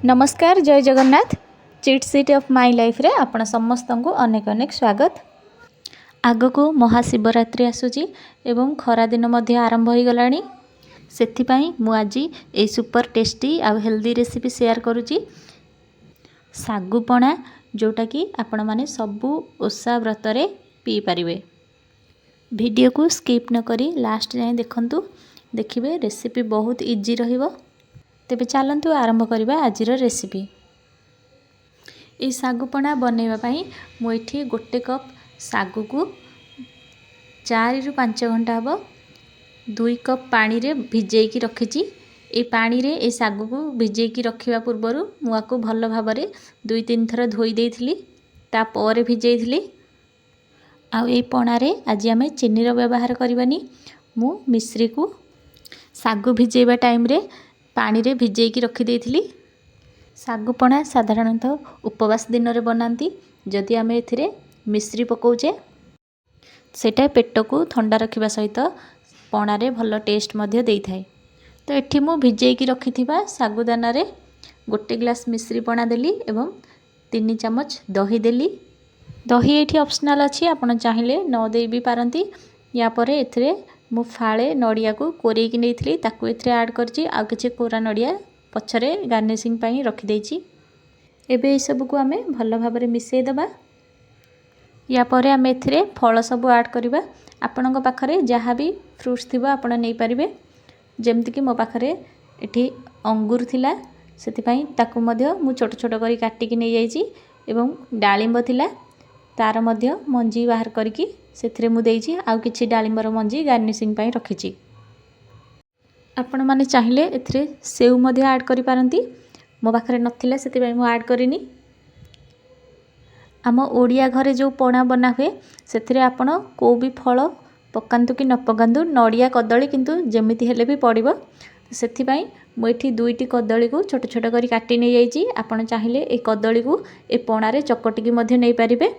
नमस्कार जय Jagannath chit seat of my life रे आपण समस्त को अनेक अनेक स्वागत। आग को महाशिवरात्रि आसूची एवं खरा दिन मध्य आरंभ हो गलानी सेथिपाई मु आज ए सुपर टेस्टी आ हेल्दी रेसिपी शेयर करुची सागुपणा जोटा कि आपण माने सबु ओषा व्रत रे पी पारिबे। वीडियो को स्किप न करी लास्ट जाए देखंतु देखिबे रेसिपी बहुत इजी रहिबो। तेबे चलतु आरंभ करवा आज रेसिपी। ये सागुपणा बनवाई मुझे गोटे कप सागु को 4 ରୁ 5 घंटा हम 2 कप पानी रे भिजेकी रखी। ये पानी रे ये सागु को भिजेकी रखा पूर्वर मुझे भल भाव 2-3 थर धोई देइथिली तापर भिजेइथिली। आ ये पणारे आज आम चीनी व्यवहार करवानी। मु मिश्री को सागु भिजेबा टाइम रे पानी रे भिजेकी रखी देइथिली। सागुपणा साधारणतः उपवास दिन रे बनाती। जदि आम एथिरे मिश्री पकाउचे सेटा पेट को ठंडा रखिबा सहित पणारे भल टेस्ट मध्य देई थाए। तो एठी मु भिजेकी रखिथिबा सागुदाना रे गोटे ग्लास मिश्री पणा देली एवं 3 चम्मच दही देली। दही एठी ऑप्शनल अछि, आपण चाहिले न देई भी पारंती। या परे एथिरे मु फाळे नड़िया को कोरेकी नेइथिली ताकू एथिरे ऐड करछि। आ किछि कोरा नड़िया पछरे गार्निशिंग पई रखि देइछि। एबे ए सब को आमे भल भाबरे मिसै दबा। या परे आमे एथिरे फल सब ऐड करबा। आपणक पाखरे जहाँ भी फ्रूट्स थिबा आपण नै परिबे। जेमति कि मो पाखरे एठी अंगूर थिला सेति पई ताकू मध्य मु छोट छोट करी काटिकी नै जाइछि एवं डालिंब थिला तार मध्य मंजी बाहर करके सेथिरे मु देइछि। आउ किछि डालिंबर मंजी गार्निशिंग पई रखिछि। आपण माने चाहिले एथिरे सेव मध्य ऐड करि पारंती। मो पाखरे नथिला सेति पई मु ऐड करिनी। आम ओडिया घरे जो पणा बना हुए सेथिरे आपण को भी फल पकांतु कि न पकांतु नड़िया कदली किंतु जेमिति हेले भी पड़िबो। सेथि पई मु एठी 2टी कदली को छोट छोट करी काटि नै जाइछि। आपण चाहिले ए कदली को ए पणा रे चकटिकी मध्य नै पारिबे।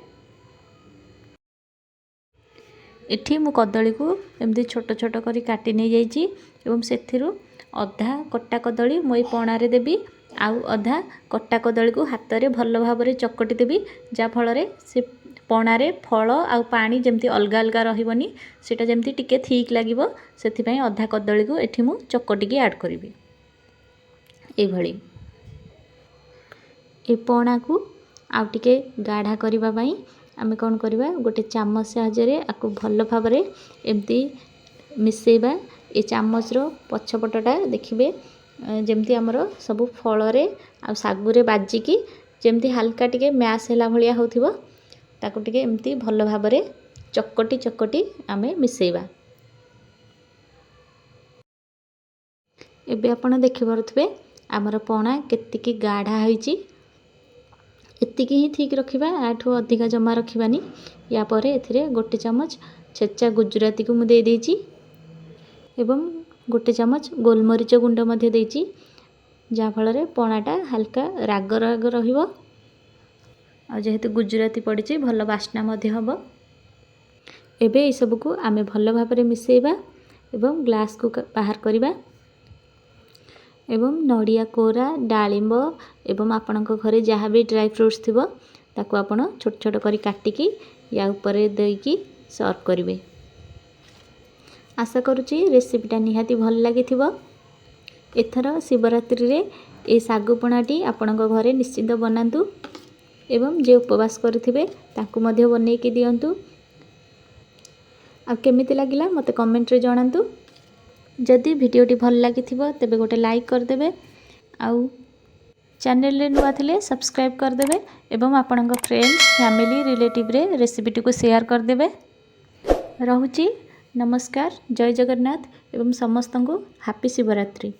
एठी मु कदली को एमती छोट छोट करी काटि नै जाइछि एवं सेथिरु अधा कट्टा कदली मु ए पणा रे देबी। आउ अधा कट्टा कदली को हाथ रे भल भाबरे चकटी देबी। जा फल रे से पणा रे फल आउ पानी जेमती अलगा अलगा रहिबनी सेटा जेमती टिके ठीक लागिबो। सेथि पई अधा कदली को एठी मु चकटिकी ऐड करिबी। ए भली ए पणा को आउ टिके गाढ़ा करबा पई आमे कोन करबा गोटे चामच साहाय्य आकु भल भाबरे एमती मिसेबा। ए चामच रो पछपटटा देखिबे जेमती हमर सब फल रे आ सागु रे बाजिकी जेमती हल्का टिके मैश हैला भलिया होथिबो ताकु टिके एमती भल भाबरे चकटी चकटी आमे मिसेबा। एबे आपण देखि परथबे हमर पणा केतिकी गाढ़ा होईची। एतिकी ही ठीक रखिबा, आठो अधिका जमा रखिबानी। या परे एथिरे गोटे चम्मच छेचा गुजराती को मु दे देइची एवं गोटे चम्मच गोलमरीच गुंड मध्य देइची। जा फल रे पणाटा हल्का राग राग रहिबो। आ जेहेतु गुजराती पड़िची भल बास्ना मध्य हबो। एबे ए सब को आमे भल भाबरे मिसेबा एवं ग्लास को बाहर करिबा। एवं नड़िया कोरा डालिंब एवं आपणक घरे जहाँ भी ड्राई फ्रूट्स थिबो ताकू आपण छोट छोट करी काटिकी या ऊपर देकी सर्व करिवे। आशा करूची रेसिपीटा निहाती भल लागिथिबो। एथर शिवरात्रि रे ए सागुपणाटी आपणक घरे निश्चित बनांतु एवं जे उपवास करथिबे ताकू मध्य बनेकी दियंतु। आ केमिति लागिला मते कमेंट रे जणांतु। जदि वीडियोटी भल लागिथिबो तेबे गोटे लाइक कर देबे। आउ चैनल रे नुआ थिले सब्सक्राइब कर देबे एवं आपणक फ्रेंड्स फैमिली रिलेटिव रे रेसिपीटी को शेयर कर देबे। रहुची नमस्कार जय जगन्नाथ एवं समस्त को हैप्पी शिवरात्रि।